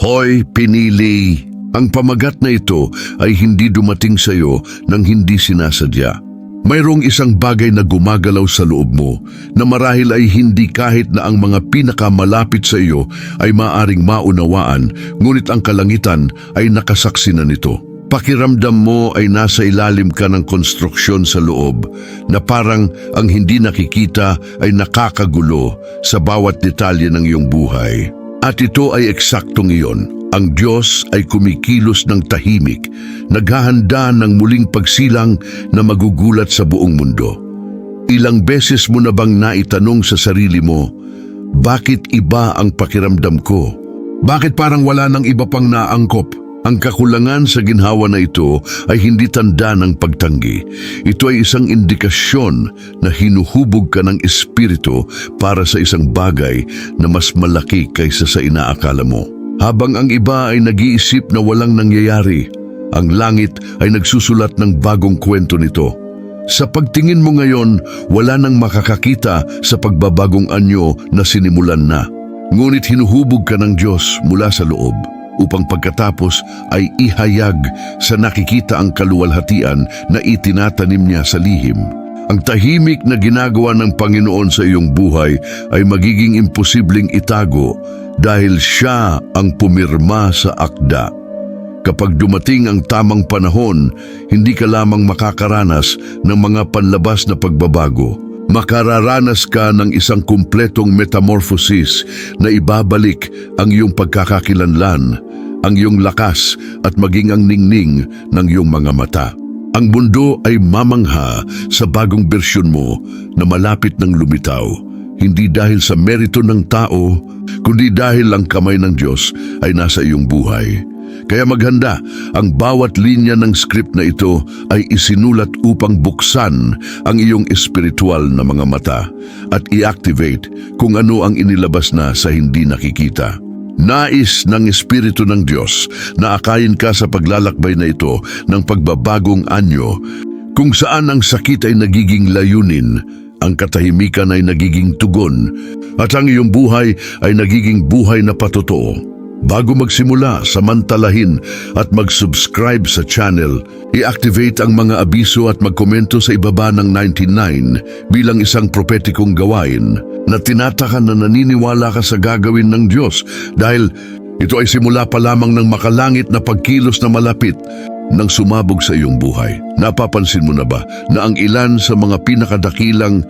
Hoy, pinili! Ang pamagat na ito ay hindi dumating sa iyo nang hindi sinasadya. Mayroong isang bagay na gumagalaw sa loob mo na marahil ay hindi kahit na ang mga pinakamalapit sa iyo ay maaring maunawaan, ngunit ang kalangitan ay nakasaksi na nito. Pakiramdam mo ay nasa ilalim ka ng konstruksyon sa loob na parang ang hindi nakikita ay nakakagulo sa bawat detalye ng iyong buhay. At ito ay eksaktong iyon. Ang Diyos ay kumikilos ng tahimik, naghahanda ng muling pagsilang na magugulat sa buong mundo. Ilang beses mo na bang naitanong sa sarili mo, bakit iba ang pakiramdam ko? Bakit parang wala nang iba pang naangkop? Ang kakulangan sa ginhawa na ito ay hindi tanda ng pagtanggi. Ito ay isang indikasyon na hinuhubog ka ng espiritu para sa isang bagay na mas malaki kaysa sa inaakala mo. Habang ang iba ay nag-iisip na walang nangyayari, ang langit ay nagsusulat ng bagong kwento nito. Sa pagtingin mo ngayon, wala nang makakakita sa pagbabagong anyo na sinimulan na. Ngunit hinuhubog ka ng Diyos mula sa loob upang pagkatapos ay ihayag sa nakikita ang kaluwalhatian na itinatanim niya sa lihim. Ang tahimik na ginagawa ng Panginoon sa iyong buhay ay magiging imposibleng itago dahil siya ang pumirma sa akda. Kapag dumating ang tamang panahon, hindi ka lamang makakaranas ng mga panlabas na pagbabago. Makararanas ka ng isang kumpletong metamorphosis na ibabalik ang iyong pagkakakilanlan, ang iyong lakas at maging ang ningning ng iyong mga mata. Ang mundo ay mamangha sa bagong bersyon mo na malapit ng lumitaw, hindi dahil sa merito ng tao, kundi dahil ang kamay ng Diyos ay nasa iyong buhay. Kaya maghanda, ang bawat linya ng script na ito ay isinulat upang buksan ang iyong espiritual na mga mata at i-activate kung ano ang inilabas na sa hindi nakikita. Nais ng Espiritu ng Diyos na akayin ka sa paglalakbay na ito ng pagbabagong anyo, kung saan ang sakit ay nagiging layunin, ang katahimikan ay nagiging tugon, at ang iyong buhay ay nagiging buhay na patotoo. Bago magsimula, samantalahin at mag-subscribe sa channel, i-activate ang mga abiso at magkomento sa ibaba ng 99 bilang isang propetikong gawain na tinataka na naniniwala ka sa gagawin ng Diyos dahil ito ay simula pa lamang ng makalangit na pagkilos na malapit nang sumabog sa iyong buhay. Napapansin mo na ba na ang ilan sa mga pinakadakilang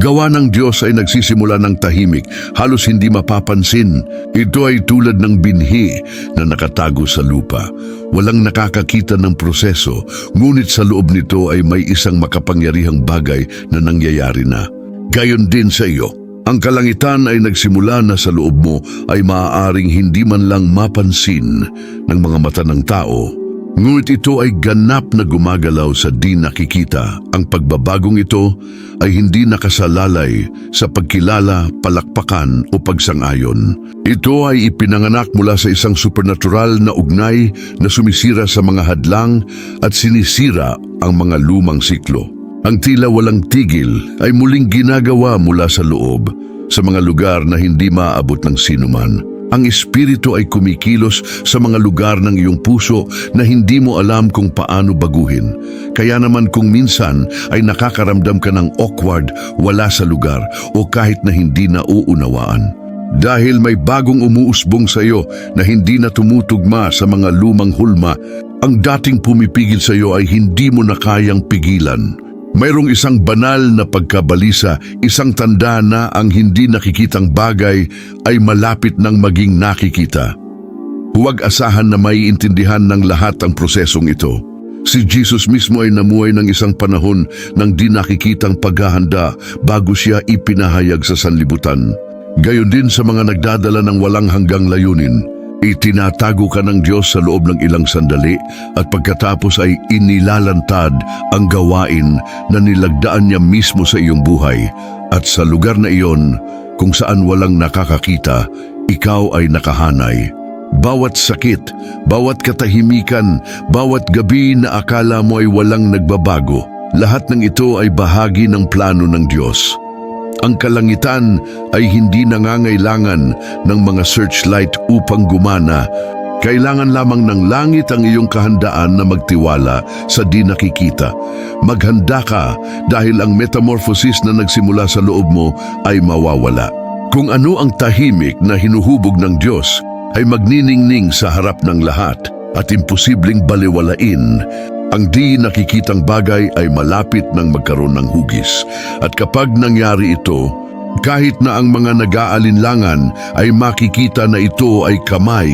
gawa ng Diyos ay nagsisimula ng tahimik, halos hindi mapapansin? Ito ay tulad ng binhi na nakatago sa lupa. Walang nakakakita ng proseso, ngunit sa loob nito ay may isang makapangyarihang bagay na nangyayari na. Gayon din sa iyo. Ang kalangitan ay nagsimula na sa loob mo ay maaaring hindi man lang mapansin ng mga mata ng tao. Ngunit ito ay ganap na gumagalaw sa di nakikita. Ang pagbabagong ito ay hindi nakasalalay sa pagkilala, palakpakan o pagsang-ayon. Ito ay ipinanganak mula sa isang supernatural na ugnay na sumisira sa mga hadlang at sinisira ang mga lumang siklo. Ang tila walang tigil ay muling ginagawa mula sa loob, sa mga lugar na hindi maaabot ng sinuman. Ang Espiritu ay kumikilos sa mga lugar ng iyong puso na hindi mo alam kung paano baguhin. Kaya naman kung minsan ay nakakaramdam ka ng awkward, wala sa lugar o kahit na hindi nauunawaan. Dahil may bagong umuusbong sa iyo na hindi na tumutugma sa mga lumang hulma, ang dating pumipigil sa iyo ay hindi mo na kayang pigilan. Mayroong isang banal na pagkabalisa, isang tanda na ang hindi nakikitang bagay ay malapit ng maging nakikita. Huwag asahan na maiintindihan ng lahat ang prosesong ito. Si Jesus mismo ay namuhay ng isang panahon ng di nakikitang paghahanda bago siya ipinahayag sa sanlibutan. Gayon din sa mga nagdadala ng walang hanggang layunin. Itinatago ka ng Diyos sa loob ng ilang sandali at pagkatapos ay inilalantad ang gawain na nilagdaan niya mismo sa iyong buhay. At sa lugar na iyon, kung saan walang nakakakita, ikaw ay nakahanay. Bawat sakit, bawat katahimikan, bawat gabi na akala mo ay walang nagbabago, lahat ng ito ay bahagi ng plano ng Diyos. Ang kalangitan ay hindi nangangailangan ng mga searchlight upang gumana, Kailangan lamang ng langit ang iyong kahandaan na magtiwala sa di nakikita. Maghanda ka dahil ang metamorphosis na nagsimula sa loob mo ay mawawala. Kung ano ang tahimik na hinuhubog ng Diyos ay magniningning sa harap ng lahat at imposibleng baliwalain, ang di nakikitang bagay ay malapit ng magkaroon ng hugis. At kapag nangyari ito, kahit na ang mga nag-aalinlangan ay makikita na ito ay kamay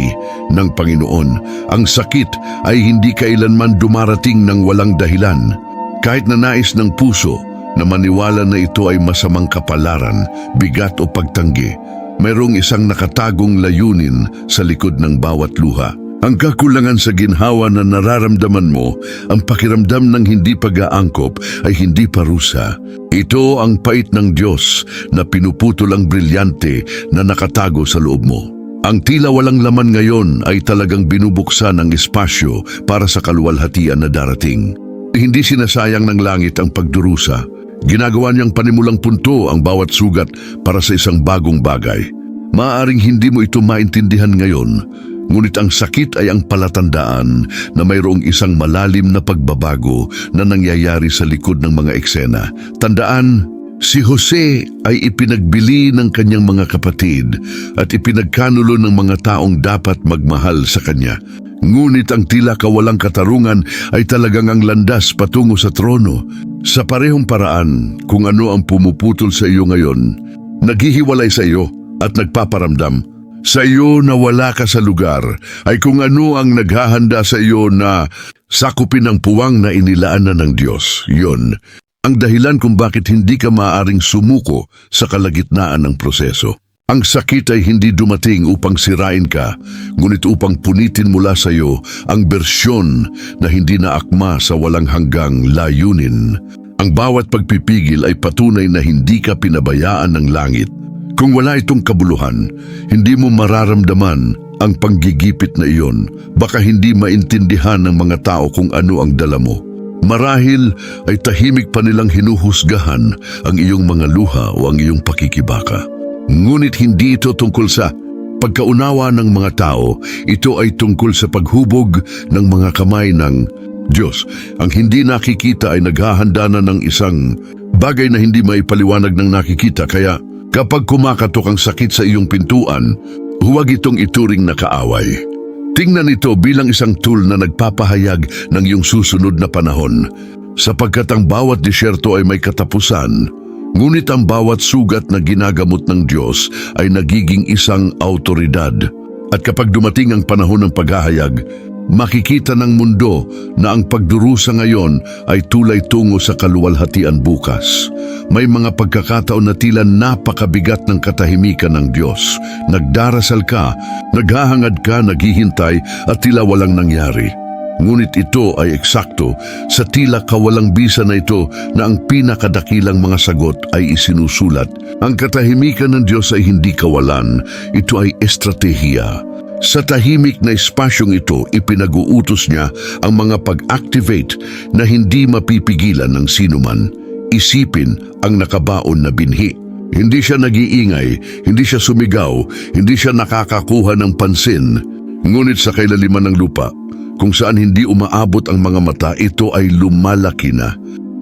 ng Panginoon, ang sakit ay hindi kailanman dumarating ng walang dahilan. Kahit na nais ng puso na maniwala na ito ay masamang kapalaran, bigat o pagtanggi, mayroong isang nakatagong layunin sa likod ng bawat luha. Ang kakulangan sa ginhawa na nararamdaman mo, ang pakiramdam ng hindi pag-aangkop ay hindi parusa. Ito ang pait ng Diyos na pinuputol ang brilyante na nakatago sa loob mo. Ang tila walang laman ngayon ay talagang binubuksan ang espasyo para sa kaluwalhatian na darating. Hindi sinasayang ng langit ang pagdurusa. Ginagawa niyang panimulang punto ang bawat sugat para sa isang bagong bagay. Maaaring hindi mo ito maintindihan ngayon, ngunit ang sakit ay ang palatandaan na mayroong isang malalim na pagbabago na nangyayari sa likod ng mga eksena. Tandaan, si Jose ay ipinagbili ng kanyang mga kapatid at ipinagkanulo ng mga taong dapat magmahal sa kanya. Ngunit ang tila kawalang katarungan ay talagang ang landas patungo sa trono. Sa parehong paraan, kung ano ang pumuputol sa iyo ngayon, naghihiwalay sa iyo at nagpaparamdam sa iyo na wala ka sa lugar, ay kung ano ang naghahanda sa iyo na sakupin ang puwang na inilaan na ng Diyos. Yun ang dahilan kung bakit hindi ka maaaring sumuko sa kalagitnaan ng proseso. Ang sakit ay hindi dumating upang sirain ka, ngunit upang punitin mula sa iyo ang bersyon na hindi naakma sa walang hanggang layunin. Ang bawat pagpipigil ay patunay na hindi ka pinabayaan ng langit. Kung wala itong kabuluhan, hindi mo mararamdaman ang panggigipit na iyon. Baka hindi maintindihan ng mga tao kung ano ang dala mo. Marahil ay tahimik pa nilang hinuhusgahan ang iyong mga luha o ang iyong pakikibaka. Ngunit hindi ito tungkol sa pagkaunawa ng mga tao, ito ay tungkol sa paghubog ng mga kamay ng Diyos. Ang hindi nakikita ay naghahanda na ng isang bagay na hindi maipaliwanag ng nakikita, kaya kapag kumakatok ang sakit sa iyong pintuan, huwag itong ituring na kaaway. Tingnan ito bilang isang tool na nagpapahayag ng iyong susunod na panahon, sapagkat ang bawat disyerto ay may katapusan, ngunit ang bawat sugat na ginagamot ng Diyos ay nagiging isang autoridad. At kapag dumating ang panahon ng paghahayag, makikita ng mundo na ang pagdurusa ngayon ay tulay tungo sa kaluwalhatian bukas. May mga pagkakataon na tila napakabigat ng katahimikan ng Diyos. Nagdarasal ka, naghahangad ka, naghihintay at tila walang nangyari. Ngunit ito ay eksakto sa tila kawalang bisa na ito na ang pinakadakilang mga sagot ay isinusulat. Ang katahimikan ng Diyos ay hindi kawalan, ito ay estratehiya. Sa tahimik na espasyong ito, ipinag-uutos niya ang mga pag-activate na hindi mapipigilan ng sinuman. Isipin ang nakabaon na binhi. Hindi siya nag-iingay, hindi siya sumigaw, hindi siya nakakakuha ng pansin. Ngunit sa kailaliman ng lupa, kung saan hindi umaabot ang mga mata, ito ay lumalaki na.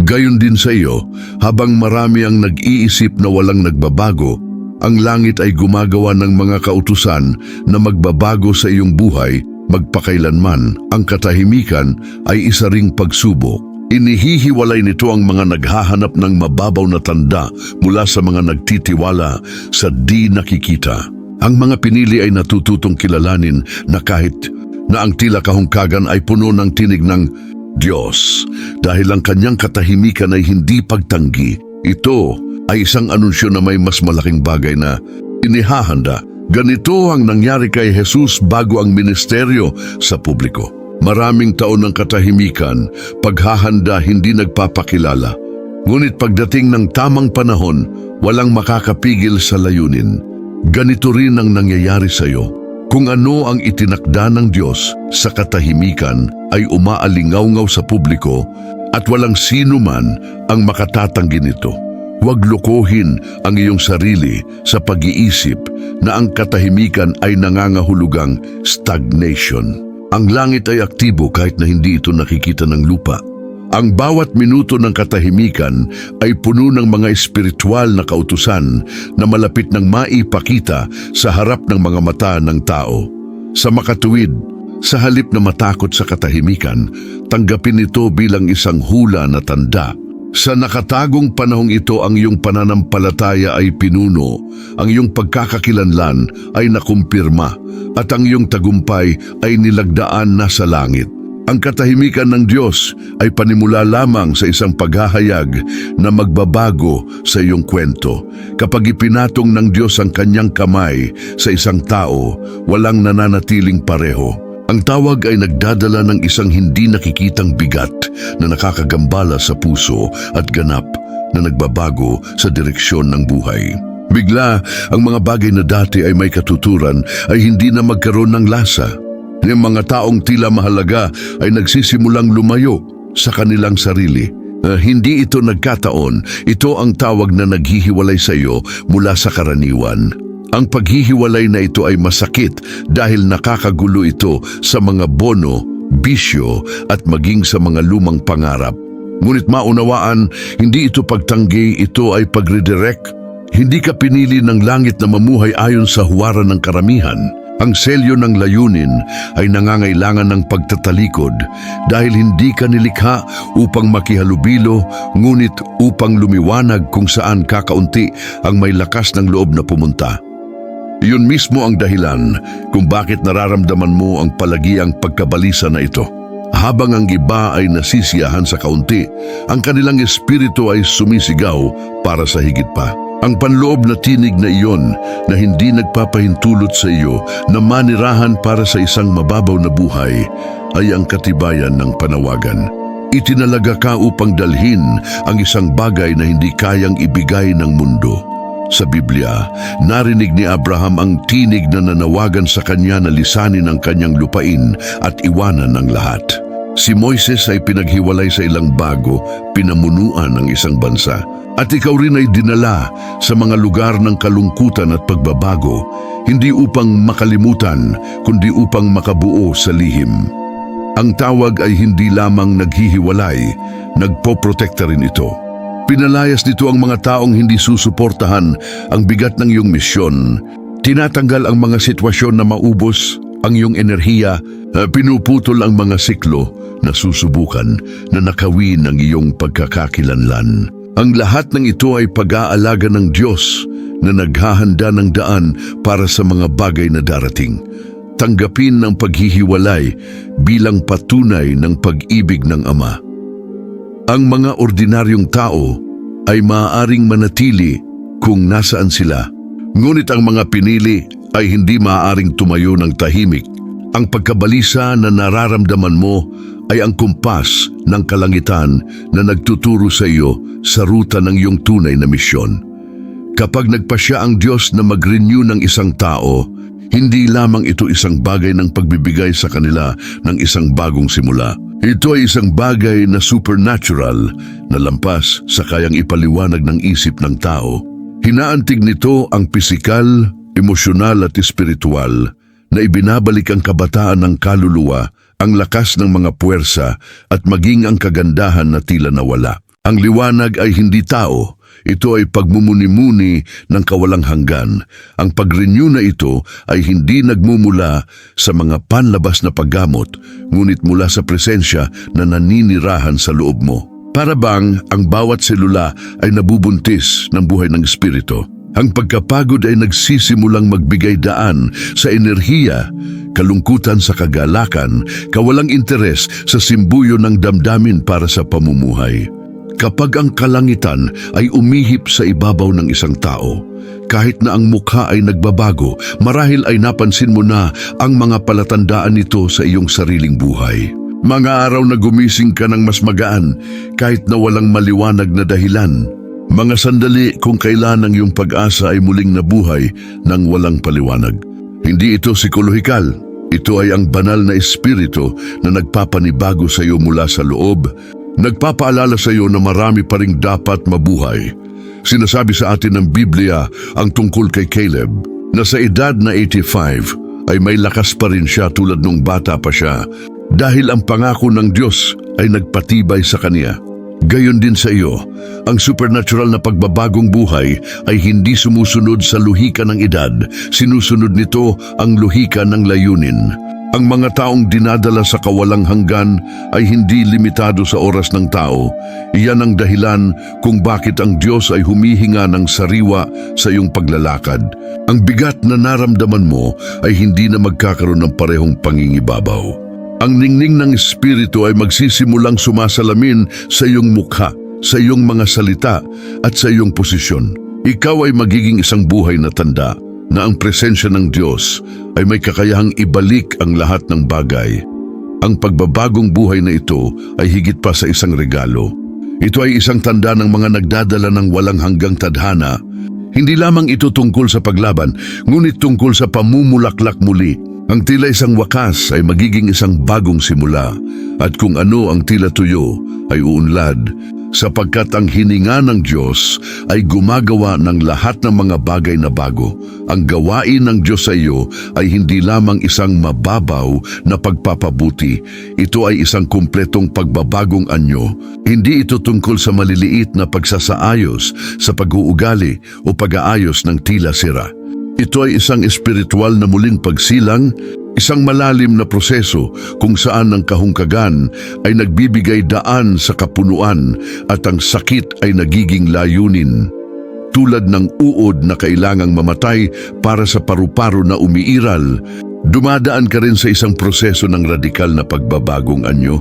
Gayon din sa iyo, habang marami ang nag-iisip na walang nagbabago, ang langit ay gumagawa ng mga kautusan na magbabago sa iyong buhay magpakailanman. Ang katahimikan ay isa ring pagsubok. Inihihiwalay nito ang mga naghahanap ng mababaw na tanda mula sa mga nagtitiwala sa di nakikita. Ang mga pinili ay natututong kilalanin na kahit na ang tila kahungkagan ay puno ng tinig ng Diyos, dahil ang kanyang katahimikan ay hindi pagtanggi. Ito ay isang anunsyo na may mas malaking bagay na inihahanda. Ganito ang nangyari kay Jesus bago ang ministeryo sa publiko. Maraming taon ng katahimikan, paghahanda, hindi nagpapakilala. Ngunit pagdating ng tamang panahon, walang makakapigil sa layunin. Ganito rin ang nangyayari sa iyo. Kung ano ang itinakda ng Diyos sa katahimikan ay umaalingaw-ngaw sa publiko at walang sino man ang makatatanggi nito. Huwag lokohin ang iyong sarili sa pag-iisip na ang katahimikan ay nangangahulugang stagnation. Ang langit ay aktibo kahit na hindi ito nakikita ng lupa. Ang bawat minuto ng katahimikan ay puno ng mga espiritual na kautusan na malapit ng maipakita sa harap ng mga mata ng tao. Sa makatuwid, sa halip na matakot sa katahimikan, tanggapin ito bilang isang hula na tanda. Sa nakatagong panahong ito ang iyong pananampalataya ay pinuno, ang iyong pagkakakilanlan ay nakumpirma, at ang iyong tagumpay ay nilagdaan na sa langit. Ang katahimikan ng Diyos ay panimula lamang sa isang paghahayag na magbabago sa iyong kwento. Kapag ipinatong ng Diyos ang kanyang kamay sa isang tao, walang nananatiling pareho. Ang tawag ay nagdadala ng isang hindi nakikitang bigat na nakakagambala sa puso at ganap na nagbabago sa direksyon ng buhay. Bigla, ang mga bagay na dati ay may katuturan ay hindi na magkaroon ng lasa. Yung mga taong tila mahalaga ay nagsisimulang lumayo sa kanilang sarili. Hindi ito nagkataon, ito ang tawag na naghihiwalay sa iyo mula sa karaniwan. Ang paghihiwalay na ito ay masakit dahil nakakagulo ito sa mga bono, bisyo at maging sa mga lumang pangarap. Ngunit maunawaan, hindi ito pagtanggi, ito ay pag-redirect. Hindi ka pinili ng langit na mamuhay ayon sa huwaran ng karamihan. Ang selyo ng layunin ay nangangailangan ng pagtatalikod dahil hindi ka nilikha upang makihalubilo, ngunit upang lumiwanag kung saan kakaunti ang may lakas ng loob na pumunta. Iyon mismo ang dahilan kung bakit nararamdaman mo ang palagiang pagkabalisa na ito. Habang ang iba ay nasisiyahan sa kaunti, ang kanilang espiritu ay sumisigaw para sa higit pa. Ang panloob na tinig na iyon na hindi nagpapahintulot sa iyo na manirahan para sa isang mababaw na buhay ay ang katibayan ng panawagan. Itinalaga ka upang dalhin ang isang bagay na hindi kayang ibigay ng mundo. Sa Biblia, narinig ni Abraham ang tinig na nanawagan sa kanya na lisanin ang kanyang lupain at iwanan ng lahat. Si Moises ay pinaghiwalay sa ilang bago, pinamunuan ng isang bansa. At ikaw rin ay dinala sa mga lugar ng kalungkutan at pagbabago, hindi upang makalimutan, kundi upang makabuo sa lihim. Ang tawag ay hindi lamang naghihiwalay, nagpoprotekta rin ito. Pinalayas nito ang mga taong hindi susuportahan ang bigat ng iyong misyon. Tinatanggal ang mga sitwasyon na maubos ang iyong enerhiya, pinuputol ang mga siklo na susubukan na nakawin ang iyong pagkakakilanlan. Ang lahat ng ito ay pag-aalaga ng Diyos na naghahanda ng daan para sa mga bagay na darating. Tanggapin ang paghihiwalay bilang patunay ng pag-ibig ng Ama. Ang mga ordinaryong tao ay maaaring manatili kung nasaan sila. Ngunit ang mga pinili ay hindi maaaring tumayo ng tahimik. Ang pagkabalisa na nararamdaman mo ay ang kumpas ng kalangitan na nagtuturo sa iyo sa ruta ng iyong tunay na misyon. Kapag nagpasya ang Diyos na mag-renew ng isang tao, hindi lamang ito isang bagay ng pagbibigay sa kanila ng isang bagong simula. Ito ay isang bagay na supernatural na lampas sa kayang ipaliwanag ng isip ng tao. Hinaantig nito ang pisikal, emosyonal at espiritual na ibinabalik ang kabataan ng kaluluwa, ang lakas ng mga puwersa at maging ang kagandahan na tila nawala. Ang liwanag ay hindi tao, ito ay pagmumuni-muni ng kawalang hanggan. Ang pag-renew na ito ay hindi nagmumula sa mga panlabas na paggamot, ngunit mula sa presensya na naninirahan sa loob mo. Para bang ang bawat selula ay nabubuntis ng buhay ng espiritu. Ang pagkapagod ay nagsisimulang magbigay daan sa enerhiya, kalungkutan sa kagalakan, kawalang interes sa simbuyo ng damdamin para sa pamumuhay. Kapag ang kalangitan ay umihip sa ibabaw ng isang tao, kahit na ang mukha ay nagbabago, marahil ay napansin mo na ang mga palatandaan nito sa iyong sariling buhay. Mga araw na gumising ka ng mas magaan, kahit na walang maliwanag na dahilan. Mga sandali kung kailan ang iyong pag-asa ay muling nabuhay ng walang paliwanag. Hindi ito psikolohikal. Ito ay ang banal na espiritu na nagpapanibago sa iyo mula sa loob, nagpapaalala sa iyo na marami pa ring dapat mabuhay. Sinasabi sa atin ng Biblia ang tungkol kay Caleb na sa edad na 85 ay may lakas pa rin siya tulad nung bata pa siya dahil ang pangako ng Diyos ay nagpatibay sa kanya. Gayon din sa iyo, ang supernatural na pagbabagong buhay ay hindi sumusunod sa luhika ng edad, sinusunod nito ang luhika ng layunin. Ang mga taong dinadala sa kawalang hanggan ay hindi limitado sa oras ng tao. Iyan ang dahilan kung bakit ang Diyos ay humihinga ng sariwa sa iyong paglalakad. Ang bigat na naramdaman mo ay hindi na magkakaroon ng parehong pangingibabaw. Ang ningning ng Espiritu ay magsisimulang sumasalamin sa iyong mukha, sa iyong mga salita at sa iyong posisyon. Ikaw ay magiging isang buhay na tanda na ang presensya ng Diyos ay may kakayahang ibalik ang lahat ng bagay. Ang pagbabagong buhay na ito ay higit pa sa isang regalo. Ito ay isang tanda ng mga nagdadala ng walang hanggang tadhana. Hindi lamang ito tungkol sa paglaban, ngunit tungkol sa pamumulaklak muli. Ang tila isang wakas ay magiging isang bagong simula, at kung ano ang tila tuyo ay uunlad, sapagkat ang hininga ng Diyos ay gumagawa ng lahat ng mga bagay na bago. Ang gawain ng Diyos sa iyo ay hindi lamang isang mababaw na pagpapabuti. Ito ay isang kumpletong pagbabagong anyo. Hindi ito tungkol sa maliliit na pagsasaayos sa pag-uugali o pag-aayos ng tila sira. Ito ay isang espiritual na muling pagsilang, isang malalim na proseso kung saan ang kahungkagan ay nagbibigay daan sa kapunuan at ang sakit ay nagiging layunin. Tulad ng uod na kailangang mamatay para sa paru-paro na umiiral, dumadaan ka rin sa isang proseso ng radikal na pagbabagong anyo.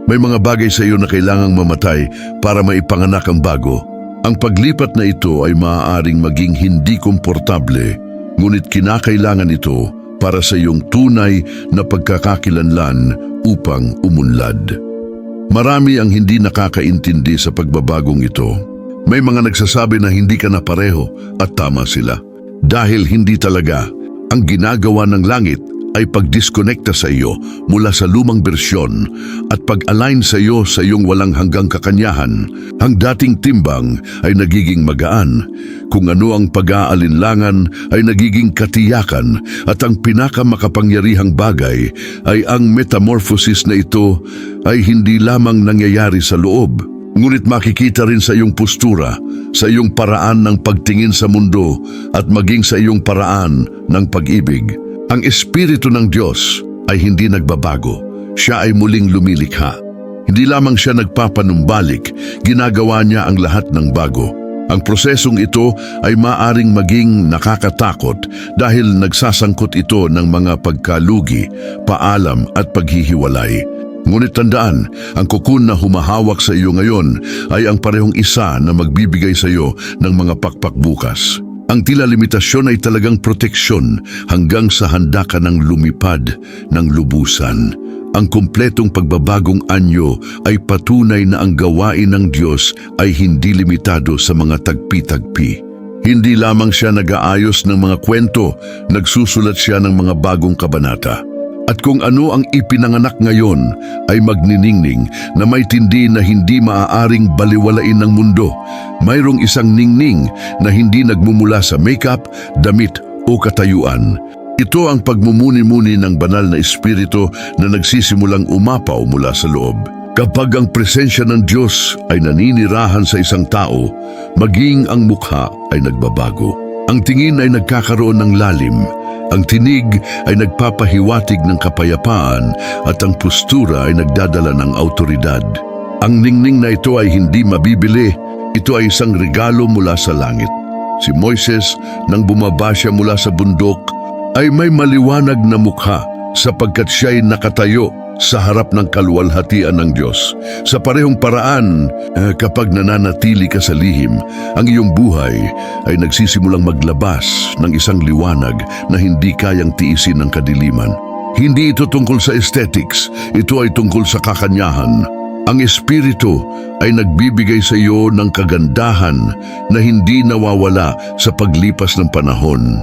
May mga bagay sa iyo na kailangang mamatay para maipanganak ang bago. Ang paglipat na ito ay maaaring maging hindi komportable, ngunit kinakailangan ito para sa iyong tunay na pagkakakilanlan upang umunlad. Marami ang hindi nakakaintindi sa pagbabagong ito. May mga nagsasabi na hindi ka na pareho at tama sila. Dahil hindi talaga. Ang ginagawa ng langit ay pag-disconnecta sa iyo mula sa lumang bersyon at pag-align sa iyo sa iyong walang hanggang kakanyahan. Ang dating timbang ay nagiging magaan. Kung ano ang pag-aalinlangan ay nagiging katiyakan at ang pinakamakapangyarihang bagay ay ang metamorphosis na ito ay hindi lamang nangyayari sa loob, ngunit makikita rin sa iyong postura, sa iyong paraan ng pagtingin sa mundo at maging sa iyong paraan ng pag-ibig. Ang Espiritu ng Diyos ay hindi nagbabago. Siya ay muling lumilikha. Hindi lamang siya nagpapanumbalik, ginagawa niya ang lahat ng bago. Ang prosesong ito ay maaring maging nakakatakot dahil nagsasangkot ito ng mga pagkalugi, paalam at paghihiwalay. Ngunit tandaan, ang kukun na humahawak sa iyo ngayon ay ang parehong isa na magbibigay sa iyo ng mga pakpak bukas. Ang tila limitasyon ay talagang proteksyon hanggang sa handa ka ng lumipad ng lubusan. Ang kumpletong pagbabagong anyo ay patunay na ang gawain ng Diyos ay hindi limitado sa mga tagpi-tagpi. Hindi lamang siya nag-aayos ng mga kwento, nagsusulat siya ng mga bagong kabanata. At kung ano ang ipinanganak ngayon ay magniningning na may tindi na hindi maaaring baliwalain ng mundo. Mayroong isang ningning na hindi nagmumula sa makeup, damit o katayuan. Ito ang pagmumuni-muni ng banal na espiritu na nagsisimulang umapaw mula sa loob. Kapag ang presensya ng Diyos ay naninirahan sa isang tao, maging ang mukha ay nagbabago. Ang tingin ay nagkakaroon ng lalim. Ang tinig ay nagpapahiwatig ng kapayapaan at ang postura ay nagdadala ng autoridad. Ang ningning na ito ay hindi mabibili. Ito ay isang regalo mula sa langit. Si Moises, nang bumaba siya mula sa bundok, ay may maliwanag na mukha sapagkat siya ay nakatayo sa harap ng kaluwalhatian ng Diyos. Sa parehong paraan, kapag nananatili ka sa lihim, ang iyong buhay ay nagsisimulang maglabas ng isang liwanag na hindi kayang tiisin ng kadiliman. Hindi ito tungkol sa aesthetics, ito ay tungkol sa kakanyahan. Ang Espiritu ay nagbibigay sa iyo ng kagandahan na hindi nawawala sa paglipas ng panahon.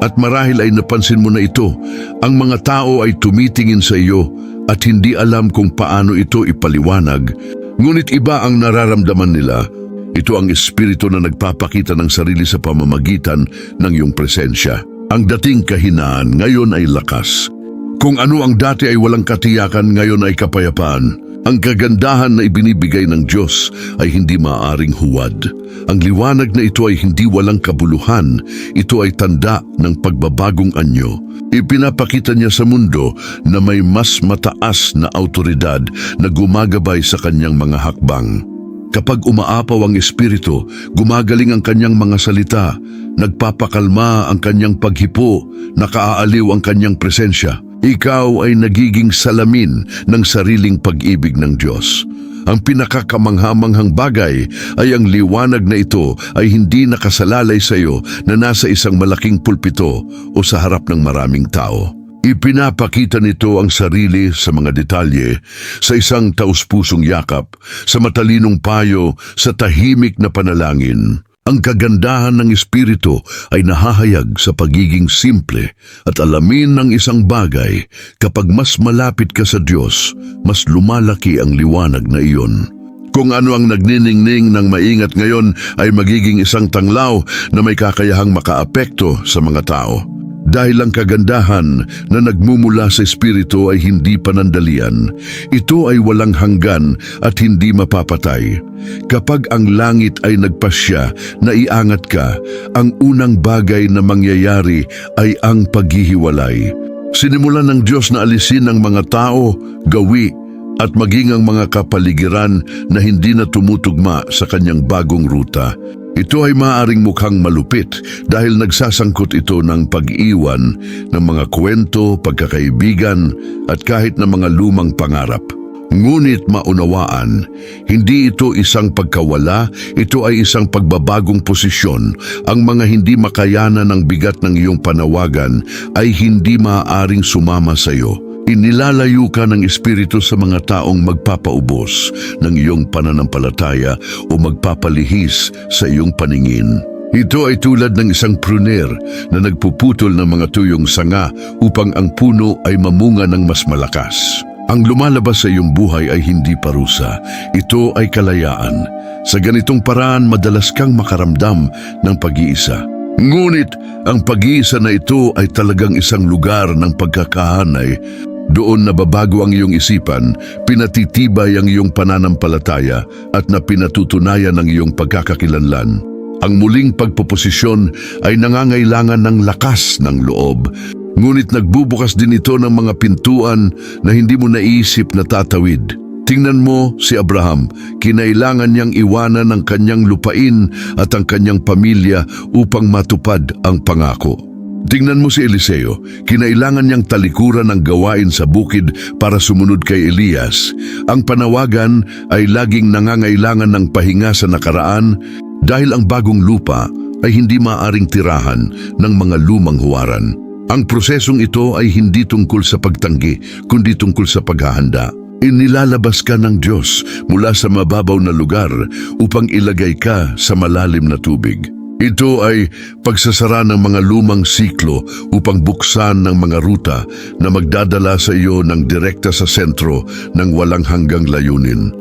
At marahil ay napansin mo na ito, ang mga tao ay tumitingin sa iyo at hindi alam kung paano ito ipaliwanag, ngunit iba ang nararamdaman nila. Ito ang espiritu na nagpapakita ng sarili sa pamamagitan ng iyong presensya. Ang dating kahinaan ngayon ay lakas. Kung ano ang dati ay walang katiyakan, ngayon ay kapayapaan. Ang kagandahan na ibinibigay ng Diyos ay hindi maaaring huwad. Ang liwanag na ito ay hindi walang kabuluhan. Ito ay tanda ng pagbabagong anyo. Ipinapakita niya sa mundo na may mas mataas na autoridad na gumagabay sa kanyang mga hakbang. Kapag umaapaw ang espiritu, gumagaling ang kanyang mga salita, nagpapakalma ang kanyang paghipo, nakaaaliw ang kanyang presensya. Ikaw ay nagiging salamin ng sariling pag-ibig ng Diyos. Ang pinakakamanghamanghang bagay ay ang liwanag na ito ay hindi nakasalalay sa iyo na nasa isang malaking pulpito o sa harap ng maraming tao. Ipinapakita nito ang sarili sa mga detalye, sa isang taus-pusong yakap, sa matalinong payo, sa tahimik na panalangin. Ang kagandahan ng espiritu ay nahahayag sa pagiging simple at alamin ng isang bagay. Kapag mas malapit ka sa Diyos, mas lumalaki ang liwanag na iyon. Kung ano ang nagniningning ng maingat ngayon ay magiging isang tanglaw na may kakayahang makaapekto sa mga tao. Dahil ang kagandahan na nagmumula sa espiritu ay hindi panandalian. Ito ay walang hanggan at hindi mapapatay. Kapag ang langit ay nagpasya na iangat ka, ang unang bagay na mangyayari ay ang paghihiwalay. Sinimulan ng Diyos na alisin ang mga tao, gawi, at maging ang mga kapaligiran na hindi na tumutugma sa kanyang bagong ruta. Ito ay maaaring mukhang malupit dahil nagsasangkot ito ng pag-iwan ng mga kwento, pagkakaibigan at kahit na mga lumang pangarap. Ngunit maunawaan, hindi ito isang pagkawala, ito ay isang pagbabagong posisyon. Ang mga hindi makayanan ng bigat ng iyong panawagan ay hindi maaaring sumama sa iyo. Inilalayo ka ng Espiritu sa mga taong magpapaubos ng iyong pananampalataya o magpapalihis sa iyong paningin. Ito ay tulad ng isang pruner na nagpuputol ng mga tuyong sanga upang ang puno ay mamunga ng mas malakas. Ang lumalabas sa iyong buhay ay hindi parusa. Ito ay kalayaan. Sa ganitong paraan, madalas kang makaramdam ng pag-iisa. Ngunit ang pag-iisa na ito ay talagang isang lugar ng pagkakahanay. Doon nababago ang iyong isipan, pinatitibay ang iyong pananampalataya at napinatutunayan ang iyong pagkakakilanlan. Ang muling pagpoposisyon ay nangangailangan ng lakas ng loob. Ngunit nagbubukas din ito ng mga pintuan na hindi mo naisip na tatawid. Tingnan mo si Abraham, kinailangan niyang iwanan ang kanyang lupain at ang kanyang pamilya upang matupad ang pangako. Tingnan mo si Eliseo, kinailangan niyang talikuran ang gawain sa bukid para sumunod kay Elias. Ang panawagan ay laging nangangailangan ng pahinga sa nakaraan dahil ang bagong lupa ay hindi maaring tirahan ng mga lumang huwaran. Ang prosesong ito ay hindi tungkol sa pagtanggi, kundi tungkol sa paghahanda. Inilalabas ka ng Diyos mula sa mababaw na lugar upang ilagay ka sa malalim na tubig. Ito ay pagsasara ng mga lumang siklo upang buksan ng mga ruta na magdadala sa iyo ng direkta sa sentro ng walang hanggang layunin.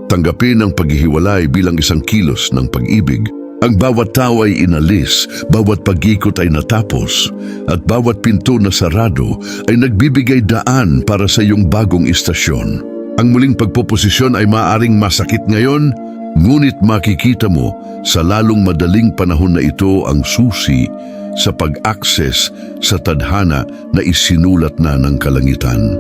Tanggapin ang paghihiwalay bilang isang kilos ng pag-ibig. Ang bawat tao ay inalis, bawat pag-ikot ay natapos, at bawat pinto na sarado ay nagbibigay daan para sa iyong bagong istasyon. Ang muling pagpoposisyon ay maaaring masakit ngayon, ngunit makikita mo sa lalong madaling panahon na ito ang susi sa pag-access sa tadhana na isinulat na ng kalangitan.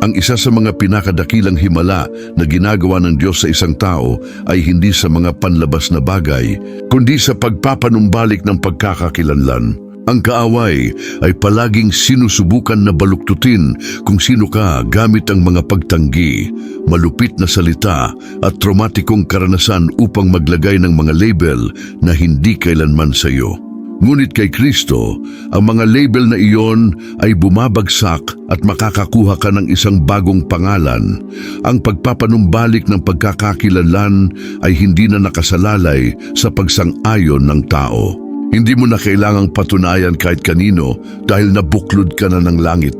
Ang isa sa mga pinakadakilang himala na ginagawa ng Diyos sa isang tao ay hindi sa mga panlabas na bagay, kundi sa pagpapanumbalik ng pagkakakilanlan. Ang kaaway ay palaging sinusubukan na baluktutin kung sino ka gamit ang mga pagtanggi, malupit na salita at traumatikong karanasan upang maglagay ng mga label na hindi kailanman sa iyo. Ngunit kay Kristo, ang mga label na iyon ay bumabagsak at makakakuha ka ng isang bagong pangalan. Ang pagpapanumbalik ng pagkakakilanlan ay hindi na nakasalalay sa pagsang-ayon ng tao. Hindi mo na kailangang patunayan kahit kanino dahil nabuklod ka na ng langit.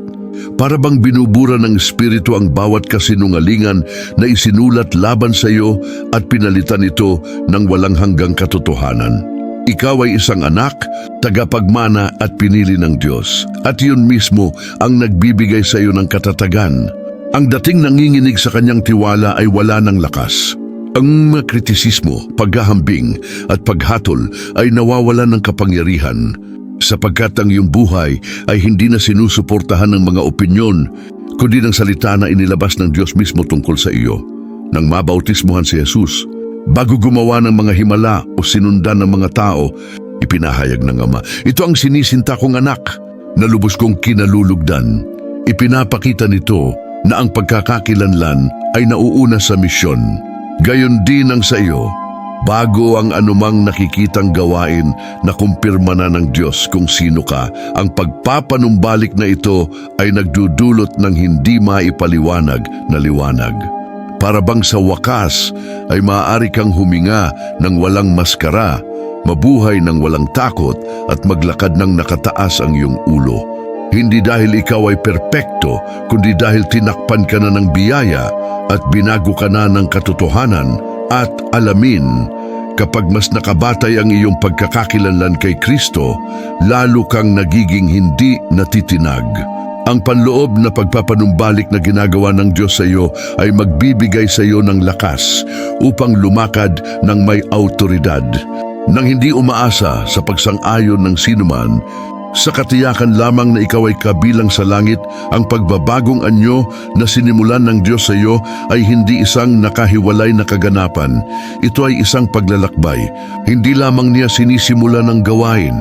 Para bang binubura ng Espiritu ang bawat kasinungalingan na isinulat laban sa iyo at pinalitan ito ng walang hanggang katotohanan. Ikaw ay isang anak, tagapagmana at pinili ng Diyos. At yun mismo ang nagbibigay sa iyo ng katatagan. Ang dating nanginginig sa kanyang tiwala ay wala ng lakas. Ang mga kritisismo, paghahambing at paghatol ay nawawalan ng kapangyarihan sapagkat ang iyong buhay ay hindi na sinusuportahan ng mga opinyon kundi ng salita na inilabas ng Diyos mismo tungkol sa iyo. Nang mabautismuhan si Jesus, bago gumawa ng mga himala o sinundan ng mga tao, ipinahayag ng Ama, "Ito ang sinisinta kong anak na lubos kong kinalulugdan." Ipinapakita nito na ang pagkakakilanlan ay nauuna sa misyon. Gayon din ang sa iyo, bago ang anumang nakikitang gawain na kumpirma na ng Diyos kung sino ka, ang pagpapanumbalik na ito ay nagdudulot ng hindi maipaliwanag na liwanag. Para bang sa wakas ay maaari kang huminga ng walang maskara, mabuhay ng walang takot at maglakad ng nakataas ang iyong ulo. Hindi dahil ikaw ay perpekto, kundi dahil tinakpan ka na ng biyaya at binago ka na ng katotohanan at alamin. Kapag mas nakabatay ang iyong pagkakakilanlan kay Kristo, lalo kang nagiging hindi natitinag. Ang panloob na pagpapanumbalik na ginagawa ng Diyos sa iyo ay magbibigay sa iyo ng lakas upang lumakad ng may autoridad. Nang hindi umaasa sa pagsang-ayon ng sinuman, sa katiyakan lamang na ikaw ay kabilang sa langit, ang pagbabagong anyo na sinimulan ng Diyos sa iyo ay hindi isang nakahiwalay na kaganapan. Ito ay isang paglalakbay. Hindi lamang niya sinisimulan ng gawain,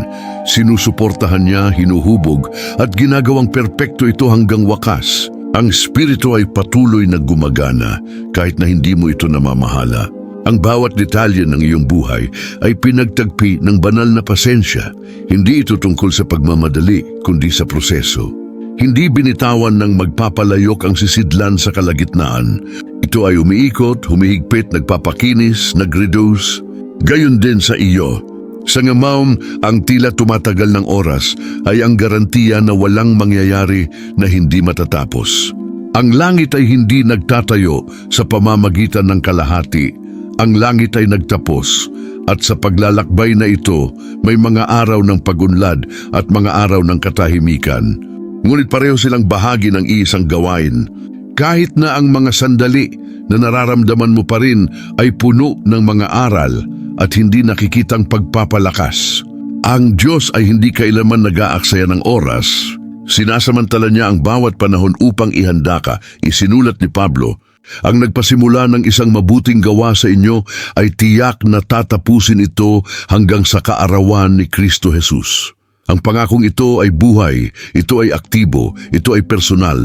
sinusuportahan niya, hinuhubog at ginagawang perpekto ito hanggang wakas. Ang Espiritu ay patuloy na gumagana kahit na hindi mo ito namamahala. Ang bawat detalye ng iyong buhay ay pinagtagpi ng banal na pasensya. Hindi ito tungkol sa pagmamadali, kundi sa proseso. Hindi binitawan ng magpapalayok ang sisidlan sa kalagitnaan. Ito ay umiikot, humihigpit, nagpapakinis, nag-reduce. Gayon din sa iyo. Sa ngamaw, ang tila tumatagal ng oras ay ang garantiya na walang mangyayari na hindi matatapos. Ang langit ay hindi nagtatayo sa pamamagitan ng kalahati. Ang langit ay nagtapos at sa paglalakbay na ito may mga araw ng pagunlad at mga araw ng katahimikan. Ngunit pareho silang bahagi ng iisang gawain. Kahit na ang mga sandali na nararamdaman mo pa rin ay puno ng mga aral at hindi nakikitang pagpapalakas. Ang Diyos ay hindi kailanman nag-aaksaya ng oras. Sinasamantala niya ang bawat panahon upang ihanda ka. Isinulat ni Pablo, ang nagpasimula ng isang mabuting gawa sa inyo ay tiyak na tatapusin ito hanggang sa kaarawan ni Kristo Jesus. Ang pangakong ito ay buhay, ito ay aktibo, ito ay personal.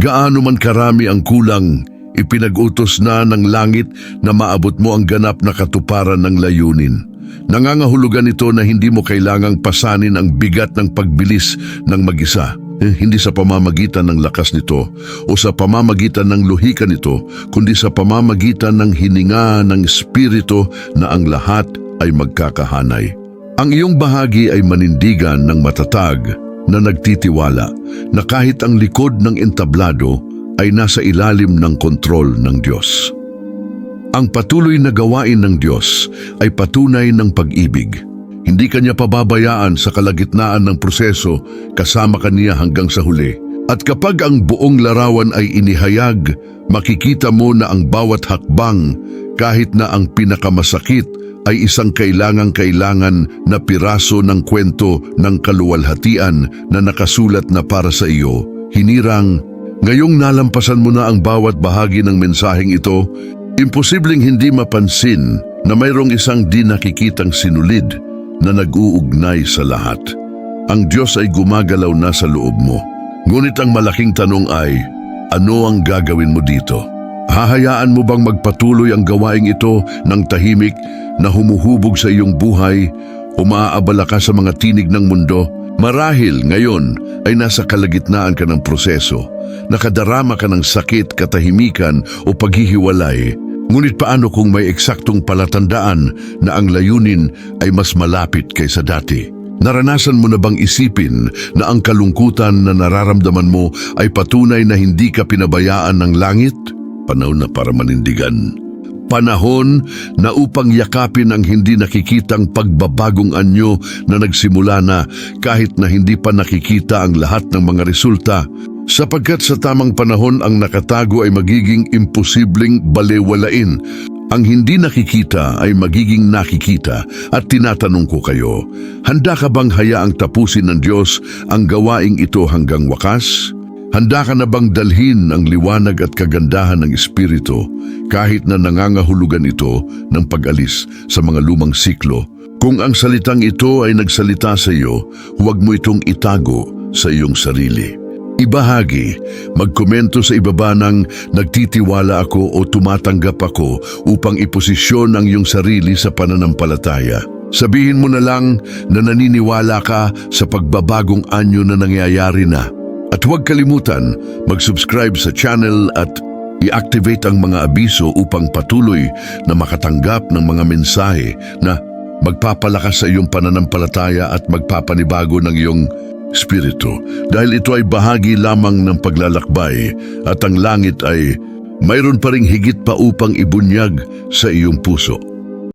Gaano man karami ang kulang, ipinag-utos na ng langit na maabot mo ang ganap na katuparan ng layunin. Nangangahulugan ito na hindi mo kailangang pasanin ang bigat ng pagbilis ng mag-isa. Hindi sa pamamagitan ng lakas nito o sa pamamagitan ng lohika nito, kundi sa pamamagitan ng hininga ng Espiritu na ang lahat ay magkakahanay. Ang iyong bahagi ay manindigan ng matatag na nagtitiwala na kahit ang likod ng entablado ay nasa ilalim ng kontrol ng Diyos. Ang patuloy na gawain ng Diyos ay patunay ng pag-ibig. Hindi kanya pababayaan sa kalagitnaan ng proseso, kasama kaniya hanggang sa huli. At kapag ang buong larawan ay inihayag, makikita mo na ang bawat hakbang, kahit na ang pinakamasakit, ay isang kailangang-kailangan na piraso ng kwento ng kaluwalhatian na nakasulat na para sa iyo. Hinirang, ngayong nalampasan mo na ang bawat bahagi ng mensaheng ito, imposibleng hindi mapansin na mayroong isang di nakikitang sinulid na nag-uugnay sa lahat. Ang Diyos ay gumagalaw na sa loob mo. Ngunit ang malaking tanong ay, ano ang gagawin mo dito? Hahayaan mo bang magpatuloy ang gawaing ito ng tahimik na humuhubog sa iyong buhay o maaabala ka sa mga tinig ng mundo? Marahil ngayon ay nasa kalagitnaan ka ng proseso. Nakadarama ka ng sakit, katahimikan o paghihiwalay. Ngunit paano kung may eksaktong palatandaan na ang layunin ay mas malapit kaysa dati? Naranasan mo na bang isipin na ang kalungkutan na nararamdaman mo ay patunay na hindi ka pinabayaan ng langit? Panahon na para manindigan. Panahon na upang yakapin ang hindi nakikitang pagbabagong anyo na nagsimula na kahit na hindi pa nakikita ang lahat ng mga resulta. Sapagkat sa tamang panahon ang nakatago ay magiging imposibleng balewalain. Ang hindi nakikita ay magiging nakikita at tinatanong ko kayo, handa ka bang hayaang tapusin ng Diyos ang gawaing ito hanggang wakas? Handa ka na bang dalhin ang liwanag at kagandahan ng Espiritu kahit na nangangahulugan ito ng pag-alis sa mga lumang siklo? Kung ang salitang ito ay nagsalita sa iyo, huwag mo itong itago sa iyong sarili. Ibahagi, magkomento sa ibaba ng nagtitiwala ako o tumatanggap ako upang iposisyon ang iyong sarili sa pananampalataya. Sabihin mo na lang na naniniwala ka sa pagbabagong anyo na nangyayari na. At huwag kalimutan, mag-subscribe sa channel at i-activate ang mga abiso upang patuloy na makatanggap ng mga mensahe na magpapalakas sa iyong pananampalataya at magpapanibago ng iyong Espiritu, dahil ito ay bahagi lamang ng paglalakbay at ang langit ay mayroon pa ring higit pa upang ibunyag sa iyong puso.